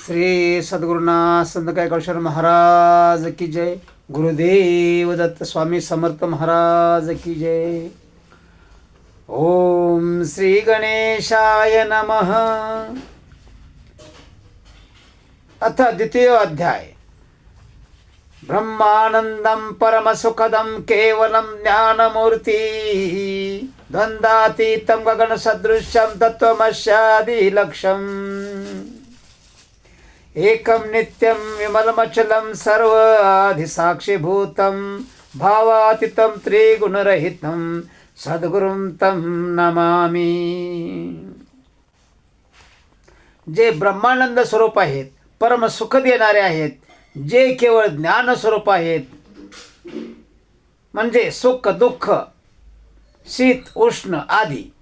श्री सद्गुरुनाथ संत कैकाळेश्वर महाराज की जय. गुरुदेव दत्त स्वामी समर्थ महाराज की जय. ओम श्री गणेशाय नमः. अथ द्वितीय अध्याय. ब्रह्मानंदं परमसुखदं केवलं ज्ञानमूर्ति द्वंद्वातीतं गगनसदृशं तत्त्वमस्यादिलक्ष्यम् एकं नित्यं विमलमचलं सर्वाधिसाक्षिभूतं भावातीतं त्रिगुणरहितं सद्गुरुं तं नमामि. जे ब्रह्मानंद स्वरूप आहेत, परम सुख देणारे आहेत, जे केवळ ज्ञान स्वरूप आहेत, म्हणजे सुख दुःख शीत उष्ण आदी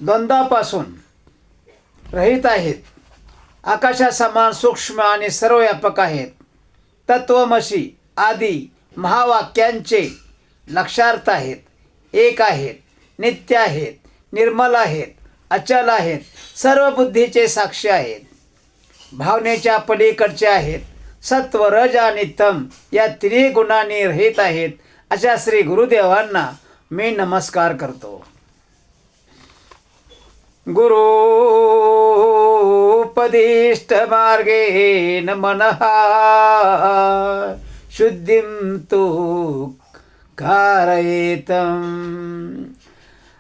द्वंद्वापासून रहित आहेत, आकाशासमान सूक्ष्म आणि सर्वव्यापक आहेत, तत्वमसी आदी महावाक्यांचे लक्षार्थ आहेत, एक आहेत, नित्य आहेत, निर्मल आहेत, अचल आहेत, सर्व बुद्धीचे साक्षी आहेत, भावनेच्या पलीकडचे आहेत, सत्व रज आणि तम या तिन्ही गुणांनी रहित आहेत, अशा श्री गुरुदेवांना मी नमस्कार करतो. गुरुपदिष्ट मार्गेण मनः शुद्धिं तु कारयेतम्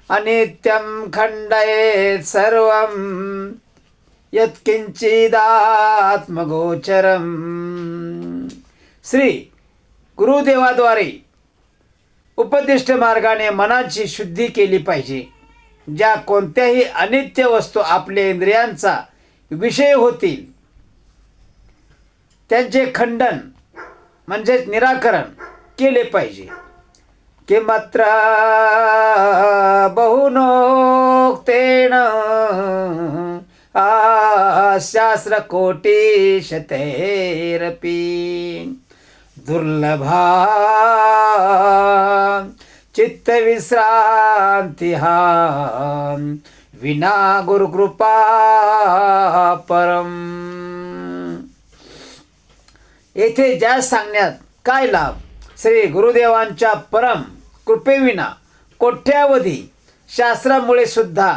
अनित्यं खण्डयेत् सर्वं यत्किंचिदात्मगोचरम्. श्री गुरुदेवाद्वारे उपदिष्ट मार्गाने मनाची शुद्धी केली पाहिजे. ज्या कोणत्याही अनित्य वस्तू आपल्या इंद्रियांचा विषय होतील त्यांचे खंडन म्हणजेच निराकरण केले पाहिजे. किमत्र बहुनोक्तेन शास्त्रकोटिशतैरपि दुर्लभा चित्तविश्रांतिः विना गुरुकृपा परम. येथे ज्या सांगण्यात काय लाभ. श्री गुरुदेवांच्या परम कृपेविना कोट्यावधी शास्त्रामुळे सुद्धा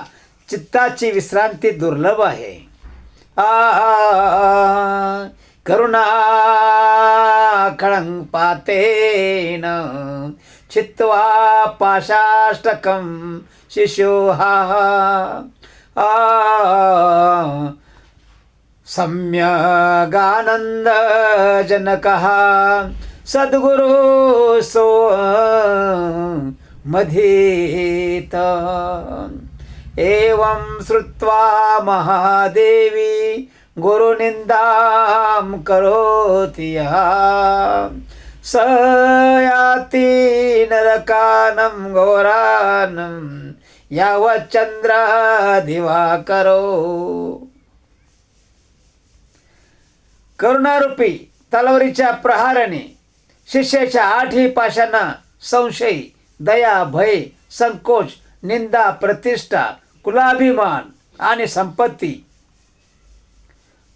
चित्ताची विश्रांती दुर्लभ आहे. करुणा कळंपातेन चित्वा पाशाष्टकं शिशोः सम्यगानन्दजनकः सद्गुरु सो मधीत. एवं श्रुत्वा महादेवी गुरुनिन्दां करोति यः स याति नरकानं घोरानं यावच्चंद्रादिवाकरो. करुणारूपी तलवारीच्या प्रहाराने शिष्याच्या आठही पाशांना संशय, दया, भय, संकोच, निंदा, प्रतिष्ठा, कुलाभिमान आणि संपत्ती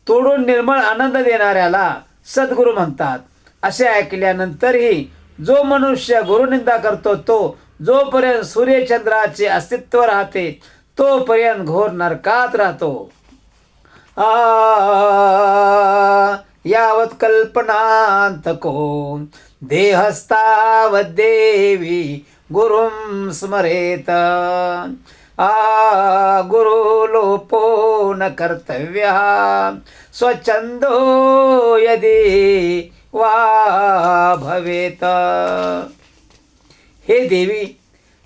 तोडून निर्मळ आनंद देणाऱ्याला सद्गुरू म्हणतात. असे ऐकल्यानंतरही जो मनुष्य गुरुनिंदा करतो तो जोपर्यंत सूर्यचंद्राचे अस्तित्व राहते तोपर्यंत घोर नरकात राहतो. यावत् कल्पनांतको देहस्तावद्देवी गुरुं स्मरेत. गुरुलोपो न कर्तव्यः स्वच्छंदो यदि वा भवेत. हे देवी,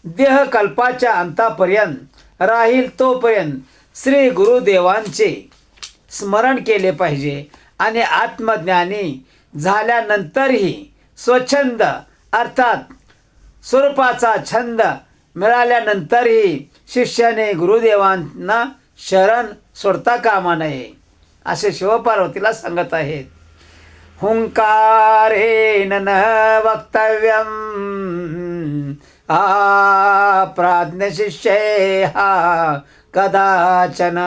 देह कल्पाच्या अंतापर्यंत राहील तोपर्यंत श्री गुरुदेवांचे स्मरण केले पाहिजे आणि आत्मज्ञानी झाल्यानंतरही स्वच्छंद अर्थात स्वरूपाचा छंद मिळाल्यानंतरही शिष्याने गुरुदेवांना शरण सोडता कामा नये असे शिवपार्वतीला सांगत आहेत. हुंकारेण न वक्तव्यं प्राज्ञशिष्यैः कदाचन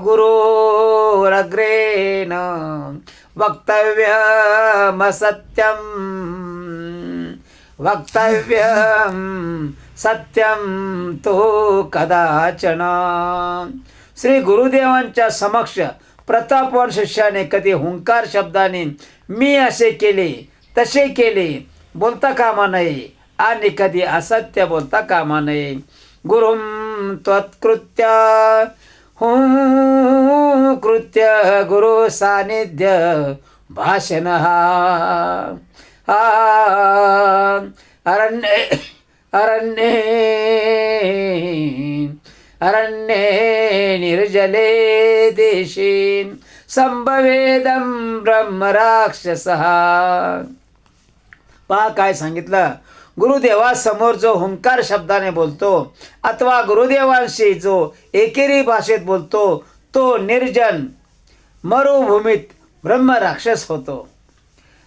गुरुरग्रेण वक्तव्यमसत्यं वक्तव्यं सत्यं तो कदाचन. श्री गुरुदेवांच्या समक्ष प्रतापवान शिष्याने कधी हुंकार शब्दाने मी असे केले तसे केले बोलता कामा नये आणि कधी असत्य बोलता कामा नये. गुरुं त्वत्कृत्य हुं कृत्य गुरु सानिध्य भाषण अरण्ये अरण्ये अरण्ये निर्जले देशे संभवेदं ब्रह्मराक्षसः. पहा काय सांगितलं. गुरुदेवासमोर जो हुंकार शब्दाने बोलतो अथवा गुरुदेवांशी जो एकेरी भाषेत बोलतो तो निर्जन मरुभूमीत ब्रह्मराक्षस होतो.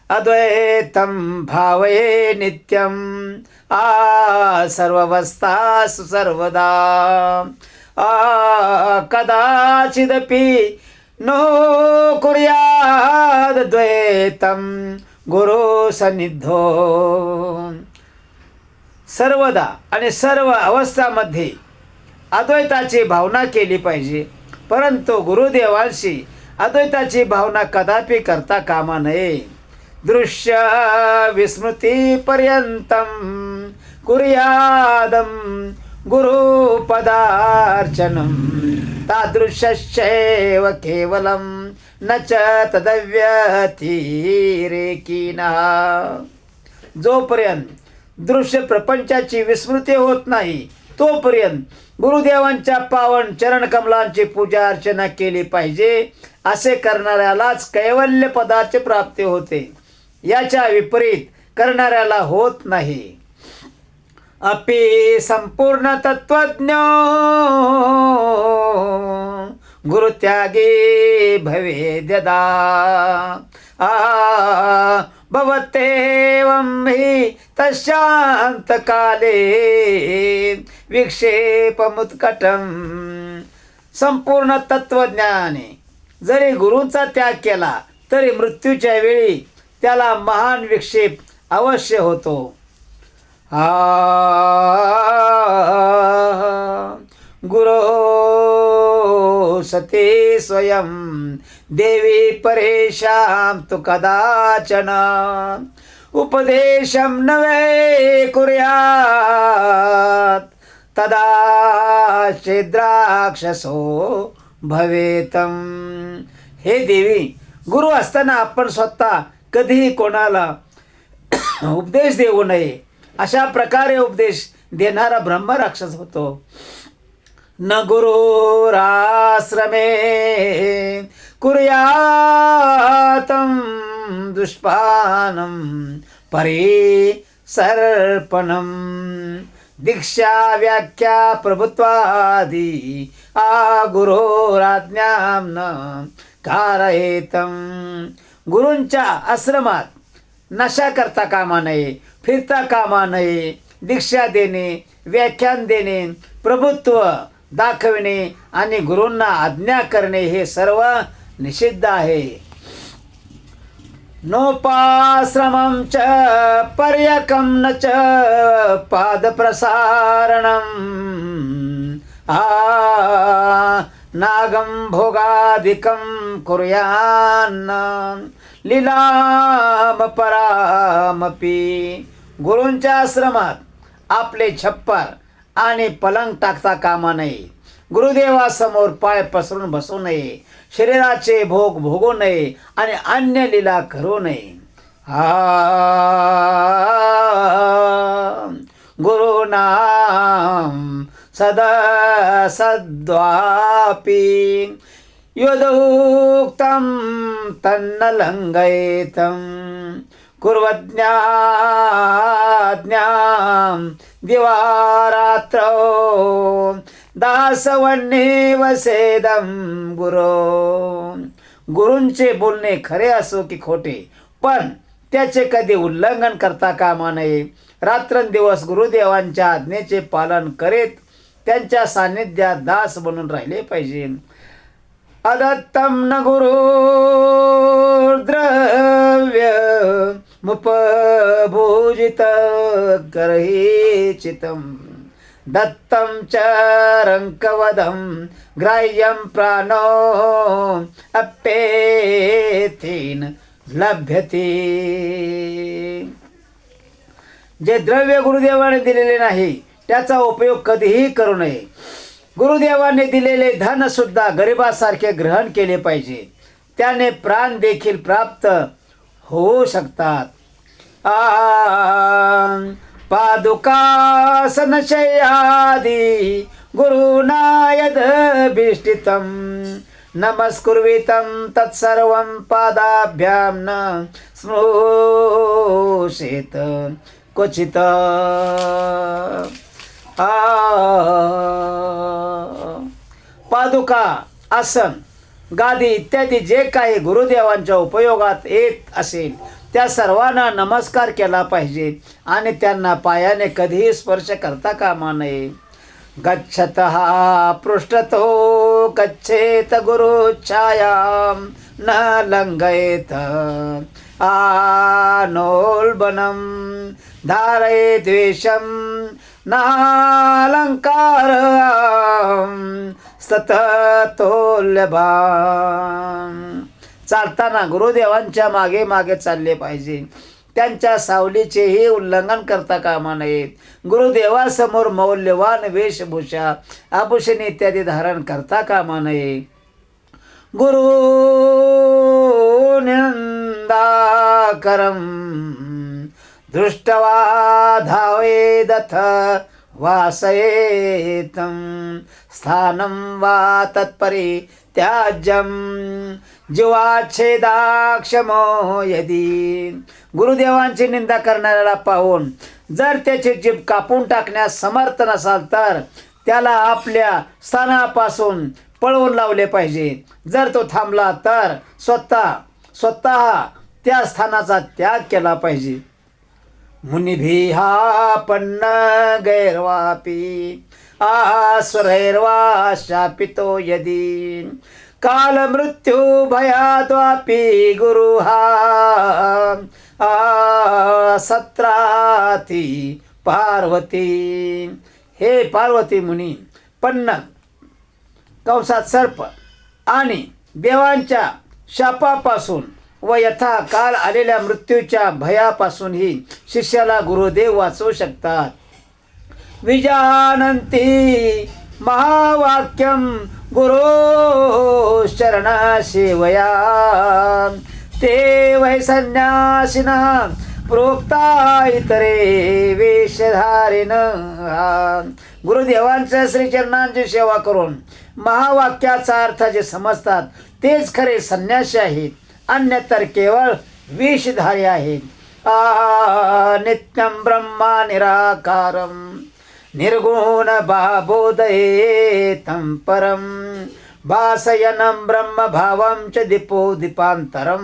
अद्वैतं भावये नित्यं सर्वावस्थासु सर्वदा कदाचिदपि नो कुर्याद्वैतं गुरु सन्निधो. सर्वदा आणि सर्व अवस्थामध्ये अद्वैताची भावना केली पाहिजे, परंतु गुरुदेवांशी अद्वैताची भावना कदापि करता कामा नये. दृश्य विस्मृतीपर्यंतं कुर्यादं गुरुपदार्चनं तादृशश्चैव केवलं न च तदव्यतिरेकिनः. जोपर्यंत दृश्य प्रपंचाची विस्मृती होत नाही तोपर्यंत गुरुदेवांच्या पावन चरणकमलांची पूजा अर्चना केली पाहिजे. असे करणाऱ्यालाच कैवल्य पदाची प्राप्ती होते, याच्या विपरीत करणाऱ्याला होत नाही. अपि संपूर्ण तत्वज्ञ गुरुत्यागी भवेद्यदा भवत्येवं हि तस्यान्तकाले विक्षेपमुत्कटं. संपूर्ण तत्वज्ञानाने जरी गुरूंचा त्याग केला तरी मृत्यूच्या वेळी त्याला महान विक्षेप अवश्य होतो. गुरो सते स्वयं देवी परेशां तु कदाचन उपदेशं नवे कुर्यात् तदा छिद्राक्षसो भवेतं. हे देवी, गुरु असताना आपण स्वतः कधीही कोणाला उपदेश देऊ नये. अशा प्रकारे उपदेश देणारा ब्रह्मराक्षस होतो. न गुरुराश्रमे कुर्यातं दुष्पानं परिसर्पणं दीक्षा व्याख्या प्रभुत्वादि गुरोराज्ञां न कारयेतं. गुरूंच्या आश्रमात नशा करता कामा नये, फिरता कामा नये. दीक्षा देणे, व्याख्यान देणे, प्रभुत्व दाखविणे आणि गुरूंना आज्ञा करणे हे सर्व निषिद्ध आहे. नोपाश्रमं च पर्यकं न च पादप्रसारणं नागं भोगादिकं कुर्यान्न लीलाम परामपि. गुरूंच्या आश्रमात आपले छप्पर आणि पलंग टाकता कामा नये. गुरुदेवासमोर पाय पसरून बसू नये, शरीराचे भोग भोगू नये आणि अन्य लीला करू नये. गुरुनाम सदा सद्वापि यदुक्तं तन्न लङ्घयेतं कुर्वज्ञाज्ञां दिवारात्रौ दासवन्नेव सेदं गुरो. गुरूंचे बोलणे खरे असो की खोटे, पण त्याचे कधी उल्लंघन करता कामा नये. रात्रंदिवस गुरुदेवांच्या आज्ञेचे पालन करीत त्यांच्या सान्निध्यात दास बनून राहिले पाहिजे. अदत्तम न गुरु द्रव्य मुपभूजित करहिचितम दत्तम च रंकवदम ग्राह्यम प्राणो अप्येथेन लभ्यते. जे द्रव्य गुरुदेवाने दिलेले नाही त्याचा उपयोग कधीही करू नये. गुरुदेवाने दिलेले धन सुद्धा गरिबासारखे ग्रहण केले पाहिजे. त्याने प्राण देखील प्राप्त होऊ शकतात. पादुकासनशय्यादि गुरुना यदभीष्टितं नमस्कुर्वितं तत्सर्वं पादाभ्यां न स्पृशेत क्वचित्. पादुका, आसन, गादी इत्यादी जे काही गुरुदेवांच्या उपयोगात येत असेल त्या सर्वांना नमस्कार केला पाहिजे आणि त्यांना पायाने कधीही स्पर्श करता कामा नये. गच्छतः पृष्ठतो गच्छेत गुरुच्छायां न लंघयेत आनोल्बनं धारये द्वेषं नालंकार सततोल्यभान. चालताना गुरुदेवांच्या मागे मागे चालले पाहिजे. त्यांच्या सावलीचेही उल्लंघन करता कामा नयेत. गुरुदेवासमोर मौल्यवान वेशभूषा, आभूषणे इत्यादी धारण करता कामा नये. गुरु निंदाकरम दृष्टवा धावेदथ वासयेतं स्थानं वा तत्परि त्याज्यम जीवाच्छेदाक्षमो यदी. गुरुदेवांची निंदा करणाऱ्याला पाहून जर त्याची जीभ कापून टाकण्यास समर्थ नसाल तर त्याला आपल्या स्थानापासून पळवून लावले पाहिजे. जर तो थांबला तर स्वतः त्या स्थानाचा त्याग केला पाहिजे. मुनिभिहापन्न गैर्वापी आसुरैर्वा शापितो यदि काल मृत्यू भयाद्वापि गुरुहा सत्राती पार्वती. हे पार्वती मुनी, पन्न कंसात सर्प आणि देवांच्या शापापासून व यथा काल आलेल्या मृत्यूच्या भयापासूनही शिष्याला गुरुदेव वाचवू शकतात. विजानन्ति महावाक्यम गुरु शरण सेवया ते वै संन्यासिना प्रोक्ता इतरे वेशधारेन. गुरुदेवांच्या श्रीचरणांची सेवा करून महावाक्याचा अर्थ जे समजतात तेच खरे संन्यासी आहेत, अन्यतर केवळ वेशधारी आहेत. नित्यं ब्रह्मा निराकारं निर्गुण बोधयेतं परं भासयनं ब्रह्म भावं च दीपो दीपांतरं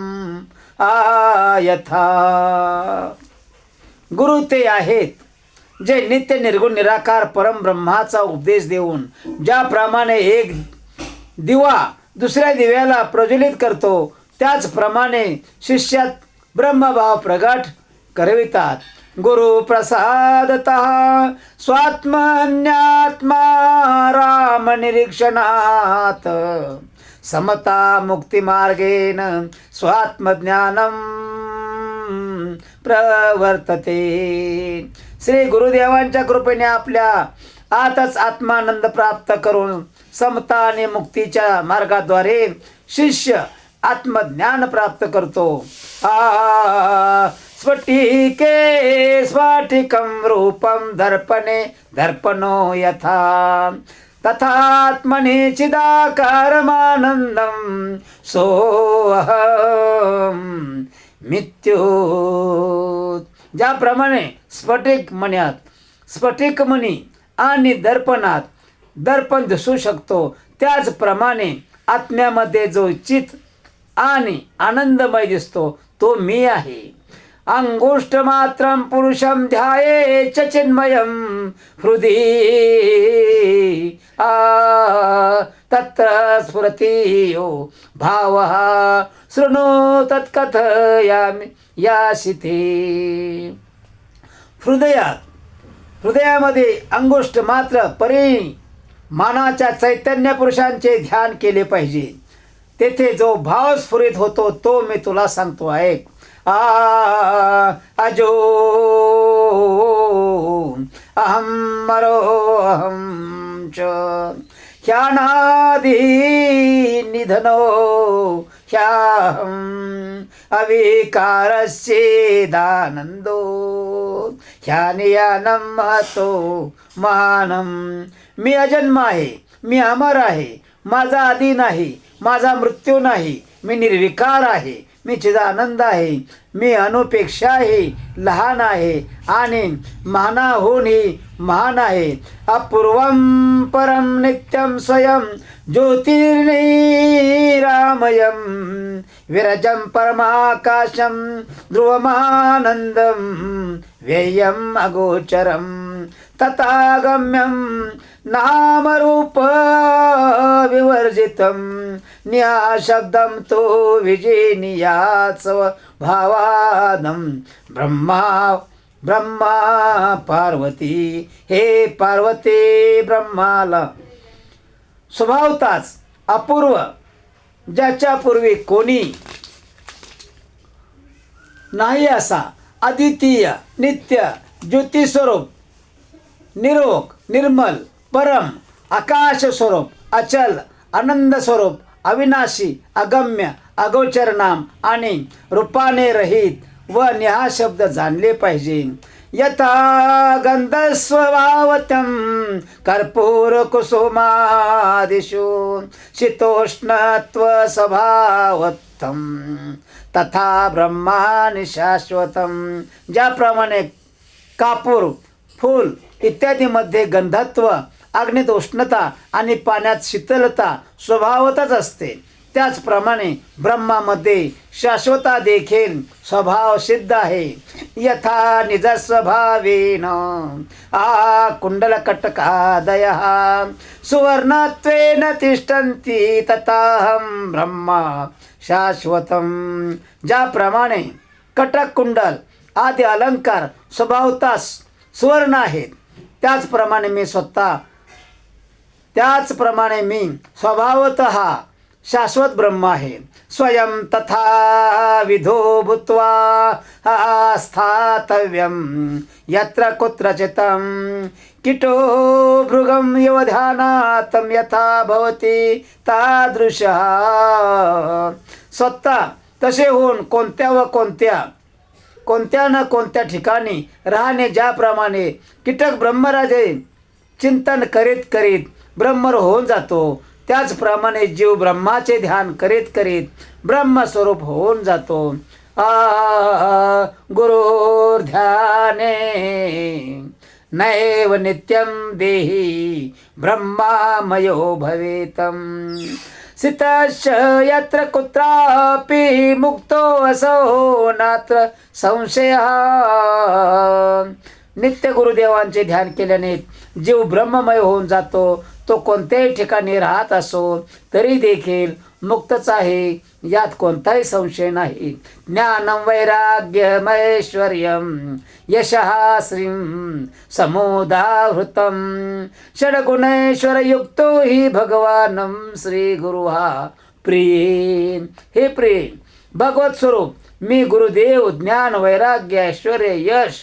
यथा. गुरु ते आहेत जे नित्य निर्गुण निराकार परम ब्रह्माचा उपदेश देऊन ज्याप्रमाणे एक दिवा दुसऱ्या दिव्याला प्रज्वलित करतो त्याचप्रमाणे शिष्यात ब्रह्मभाव प्रगट करवितात. गुरु प्रसादतः स्वात्मन्यात्मा राम निरीक्षणात समता मुक्तिमार्गेन स्वात्मज्ञानं प्रवर्तते. श्री गुरुदेवांच्या कृपेने आपल्या आतच आत्मानंद प्राप्त करून समता आणि मुक्तीच्या मार्गाद्वारे शिष्य आत्मज्ञान प्राप्त करतो. स्फटिके स्फटिकं रूपं दर्पणे दर्पणो यथा तथात्मने चिदाकारमानंदं सोऽहं मिथ्योत. ज्याप्रमाणे स्फटिक मणी आणि दर्पणात दर्पण दिसू शकतो त्याचप्रमाणे आत्म्यामध्ये जो चित आणि आनंदमय दिसतो तो मी आहे. अंगुष्ठमात्रं पुरुषं ध्यायेच्च चिन्मयं हृदि तत्र स्फुरति यो भावः शृणु तत्कथयामि यासिते. हृदयामध्ये अंगुष्ठ मात्र परिमाणाच्या चैतन्य पुरुषांचे ध्यान केले पाहिजे. तेथे जो भाव स्फुरित होतो तो मी तुला सांगतो ऐक. अजो अहम मरो अहम च ह्यानादि निधनो ह्याहम अविकारस्येदानंदो ह्यानियानं महतो महानं. मी अजन्म आहे, मी अमर आहे, माझा आदी नाही, माझा मृत्यू नाही, मी निर्विकार आहे, मी चिदानंद आहे, मी अणुपेक्षा आहे, लहान आहे आणि महानाहूनही महान आहे. अपूर्वं परम नित्यं स्वयं ज्योतिर्निरामयं विरजं परमाकाशं ध्रुवमानन्दं व्ययम् अगोचरं तथागम्यं नामरूप विवर्जितं निःशब्दं तो विजिनीयात् भावादं ब्रह्मा पार्वती. हे पार्वती, ब्रह्माला स्वभावताच अपूर्व, ज्याच्या पूर्वी कोणी नाही असा अद्वितीय नित्य ज्योतिस्वरूप निरोग निर्मल परम आकाश स्वरूप अचल आनंद स्वरूप अविनाशी अगम्य अगोचर नाम आणि रूपाने रहित व निःशब्द जाणले पाहिजे. यथा गंधस्वभावतं कर्पूर कुसुमादिषु शीतोष्णत्व स्वभावतं तथा ब्रह्मानि शाश्वतं. ज्याप्रमाणे कापूर फूल इत्यादीमध्ये गंधत्व, अग्नीत उष्णता आणि पाण्यात शीतलता स्वभावतच असते, त्याचप्रमाणे ब्रह्मामध्ये शाश्वता देखील स्वभाव सिद्ध आहे. यथा निजस्वभावेन कुंडलकटकादयः सुवर्णत्वेन तिष्ठन्ति तथाहं ब्रह्मा शाश्वतं. ज्याप्रमाणे कटक कुंडल आदी अलंकार स्वभावतास सुवर्ण आहेत, त्याचप्रमाणे मी स्वभावतः शाश्वत ब्रह्म आहे. स्वयं तथा विधो भूत्वा स्थातव्यं यत्र कुत्रचितं कीटो भृगं यवध्यानातं यथा भवति तादृशः. स्वतः तसे होऊन कोणत्या न कोणत्या ठिकाणी राहणे, ज्याप्रमाणे कीटक ब्रह्मराजे चिंतन करीत करीत ब्रह्मर होऊन जातो, त्याचप्रमाणे जीव ब्रह्माचे ध्यान करीत करीत ब्रह्मस्वरूप होऊन जातो. गुरुर्ध्याने नैव नित्यं देहि ब्रह्मामयो भवेतं. सितश्च यत्र कुत्रापि मुक्तो असो नात्र संशयः. नित्य गुरुदेवांचे ध्यान केल्याने जीव ब्रह्ममय होऊन जातो. तो कोणत्याही ठिकाणी राहत असो तरी देखील मुक्तच आहे, यात कोणताही संशय नाही. ज्ञानं वैराग्यमैश्वर्यं यशः श्रीं समुदाहृतं षड्गुणैश्वर्ययुक्तो हि भगवानं श्रीगुरुः प्रिये. हे प्रिय भगवत स्वरूप मी गुरुदेव ज्ञान वैराग्य ऐश्वर्य यश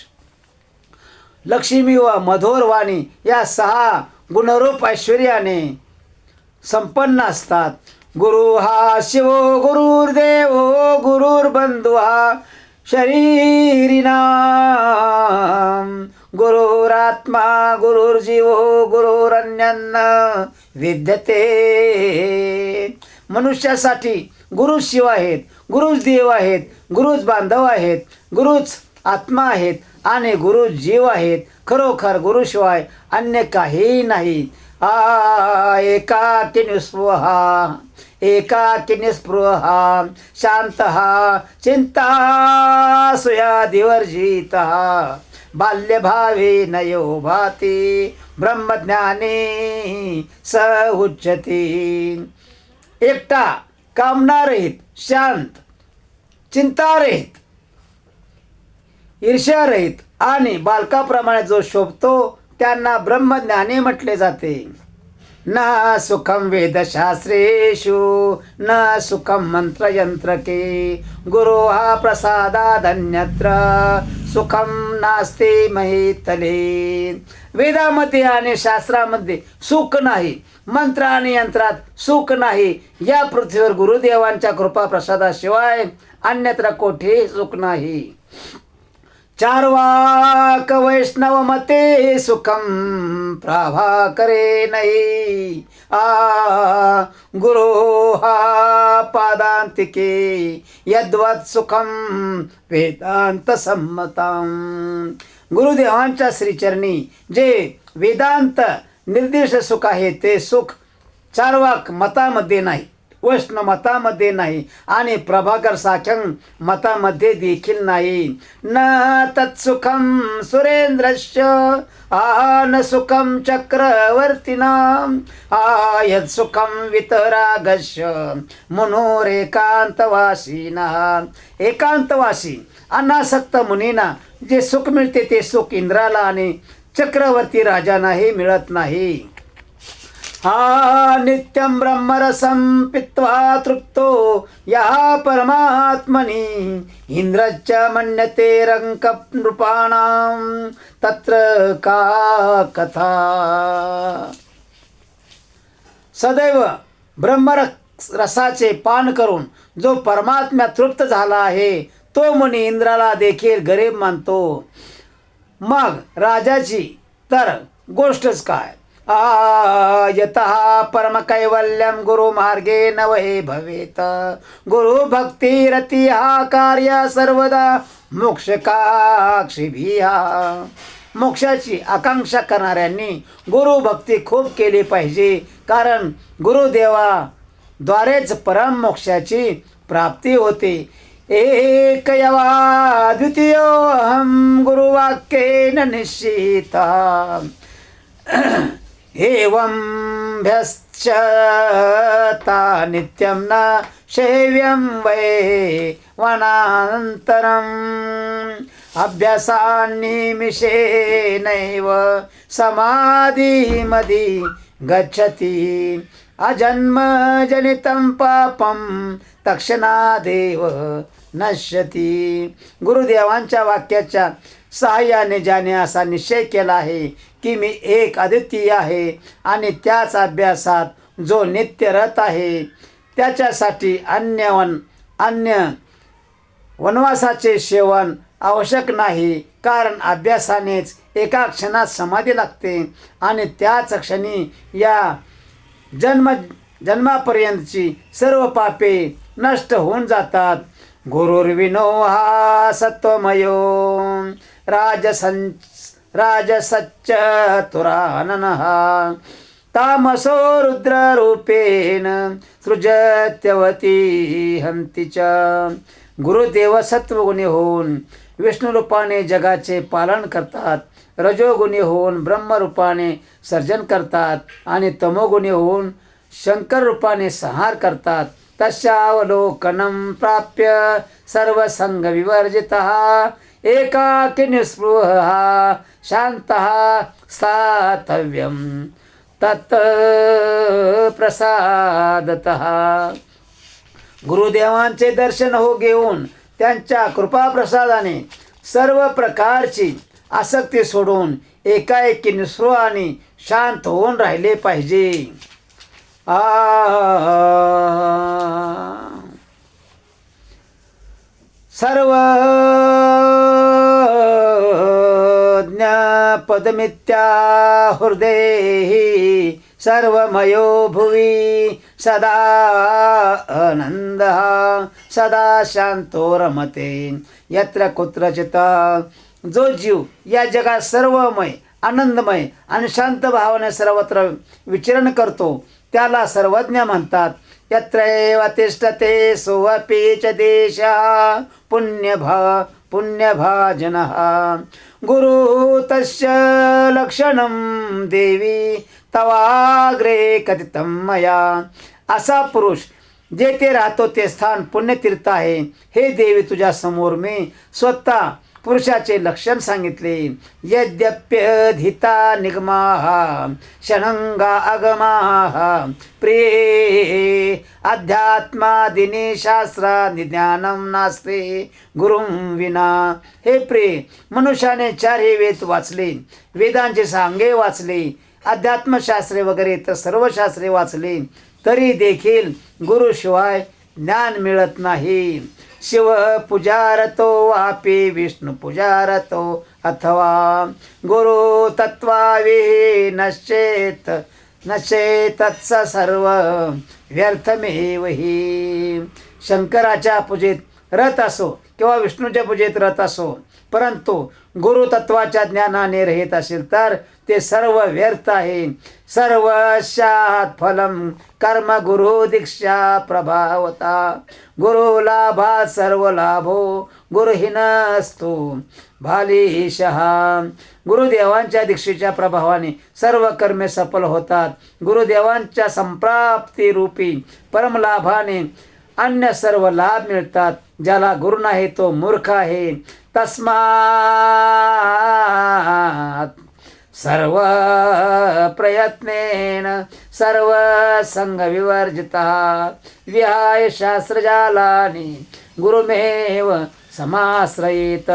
लक्ष्मी व मधुर वाणी या 6 गुणरूप ऐश्वर्याने संपन्न असतात. गुरु हा शिवो गुरुर्देव गुरुर्बंधु हा शरीरिणाम गुरुरात्मा गुरुर्जीवो गुरुरन्यन्न विद्यते. मनुष्यासाठी गुरुच शिव आहेत, गुरुच देव आहेत, गुरुच बांधव आहेत, गुरुच आत्मा आहेत आणि गुरु जीव आहेत. खरोखर गुरुशिवाय अन्य काहीही नाही. एकाकी निस्पृहा एकाकी निस्पृहा शांतः चिंता सुयादिवर्जितः बाल्यभावे नयो भाति ब्रह्मज्ञानी स उच्यते. एकटा, कामनारहित, शांत, चिंतारहित, ईर्ष्यारहित आणि बालकाप्रमाणे जो शोभतो त्यांना ब्रह्मज्ञानी म्हटले जाते. न सुखम वेदशास्त्रेषु न सुखम मंत्रयंत्रके गुरु हा प्रसादादन्यत्र सुखम नास्ति महितले. वेदामध्ये आणि शास्त्रामध्ये सुख नाही, मंत्र आणि यंत्रात सुख नाही. या पृथ्वीवर गुरुदेवांच्या कृपा प्रसादाशिवाय अन्यत्र कोठेही सुख नाही. चार्वाक वैष्णव मते सुखम प्रभाकरे नाही. गुरु हा पादांतिके यद्वत् सुखम वेदांत सम्मतम. गुरुदेवांच्या श्रीचरणी जे वेदांत निर्दिष्ट सुख आहे ते सुख चार्वाक मतामध्ये नाही, वैष्णव मतामध्ये नाही आणि प्रभाकर साख्यं मतामध्ये देखील नाही. न तत्सुखम सुरेंद्रस्य न सुखम चक्रवर्तीनां यत्सुखम वितरागस्य मनोरेकांतवासीना. एकांतवासी अनासक्त मुनींना जे सुख मिळते ते सुख इंद्राला आणि चक्रवर्ती राजांनाही मिळत नाही. नित्यं ब्रह्मरसं पीत्वा तृप्तो यः परमात्मनि इंद्रश्च मन्यते रङ्कनृपाणां तत्र का कथा. सदैव ब्रह्मरसाचे पान करून जो परमात्म्यात तृप्त झाला आहे तो मुनी इंद्राला देखील गरीब मानतो. मग राजाची तर गोष्टच काय. यतः परमकैवल्यं गुरुमार्गे न वै भवेत. गुरुभक्तिरति हा कार्य सर्वदा मोक्षकाक्षिभिः. मोक्षाची आकांक्षा करणाऱ्यांनी गुरुभक्ती खूप केली पाहिजे, कारण गुरुदेवाद्वारेच परम मोक्षाची प्राप्ती होते. एकयवा द्वितीयो अहं गुरुवाक्येन निश्चितः. एवं भ्यश्चता नित्यं न शैव्यं वै वनान्तरम् अभ्यासान्निमिषेनैव समाधिमधि गच्छति. अजन्मजनितं पापं तक्षणादेव नश्यति. गुरुदेवांच्या वाक्याच्या सहाय्याने ज्याने असा निश्चय केला आहे की मी एक अद्वितीय आहे आणि त्याच अभ्यासात जो नित्यरत आहे त्याच्यासाठी अन्य वनवासाचे सेवन आवश्यक नाही, कारण अभ्यासानेच एका क्षणात समाधी लागते आणि त्याच क्षणी या जन्मापर्यंतची सर्व पापे नष्ट होऊन जातात. गुरुर्विनो हा सत्वमयो राजसच्चतुराननः तामसो रुद्ररूपेण सृजत्यवती हंती च. गुरुदेव सत्वगुणी होऊन विष्णुरूपाने जगाचे पालन करतात, रजोगुणी होऊन ब्रह्मरूपाने सर्जन करतात आणि तमोगुणी होऊन शंकर रूपाने संहार करतात. तस्यावलोकनं प्राप्य सर्वसंगविवर्जितः एकाकी निस्पृहः शांतः स्थातव्यं तत् प्रसादतः. गुरुदेवांचे दर्शन हो घेऊन त्यांच्या कृपाप्रसादाने सर्व प्रकारची आसक्ती सोडून एकाएकी निस्पृह आणि शांत होऊन राहिले पाहिजे. सर्वज्ञपदमित्या हृदये सर्वमयो भुवि सदा आनंदः सदा शांतो रमते. यत्र कुत्रचित. जो जीव या जगात सर्वमय आनंदमय आणि शांत भावाने सर्वत्र विचरण करतो त्याला सर्वज्ञ म्हणतात. यत्रैव तिष्ठते सोऽपि च देशः पुण्यभाजनः गुरु तस्य लक्षणं देवी तवाग्रे कथितं मया. असा पुरुष जेथे राहतो ते स्थान पुण्यतीर्थ आहे. हे देवी तुझ्या समोर मी स्वतः पुरुषाचे लक्षण सांगितले. यद्यप्यधिता निगमाः षणंगा आगमाः प्रिये अध्यात्मादिनी शास्त्रादि ज्ञानं नास्ते गुरुं विना. हे प्रिय, मनुष्याने 4 वेद वाचले, वेदांचे सांगे वाचले, अध्यात्मशास्त्रे वगैरे तर सर्व शास्त्रे वाचले, तरी देखील गुरुशिवाय ज्ञान मिळत नाही. शिव पूजारतो वापी विष्णू पूजारतो अथवा गुरु तत्त्वाविहीनश्चेत नश्चेतत्स सर्व व्यर्थमेव हि. शंकराच्या पूजेत रत असो किंवा विष्णूच्या पूजेत रत असो, परंतु गुरुतत्वाच्या ज्ञानाने रहित असेल तर ते सर्व व्यर्थ आहे. सर्वस्यात् फलम कर्म गुरु दीक्षा प्रभावता गुरु लाभात सर्व लाभो गुरुहीनस्तु भालीशः. गुरुदेवांच्या दीक्षेच्या प्रभावाने सर्व कर्मे सफल होतात. गुरुदेवांच्या संप्राप्ती रूपी परमलाभाने अन्य सर्व लाभ मिळतात. ज्याला गुरु नाही तो मूर्ख आहे. तस्मात् सर्व प्रयत्नेन सर्व संग विवर्जितः विहाय शास्त्रजालानि गुरुमेव समाश्रयेत.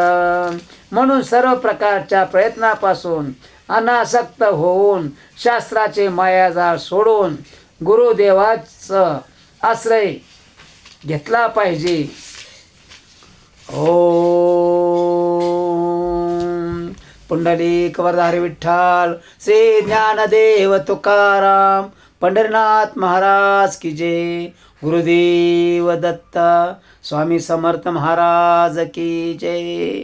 म्हणून सर्व प्रकारच्या प्रयत्नापासून अनासक्त होऊन शास्त्राचे मायाजाळ सोडून गुरुदेवाचा आश्रय घेतला पाहिजे. ओम पुंडलिक वरदारी विठ्ठल श्री ज्ञानदेव तुकाराम पंढरीनाथ महाराज की जय. गुरुदेव दत्त स्वामी समर्थ महाराज की जय.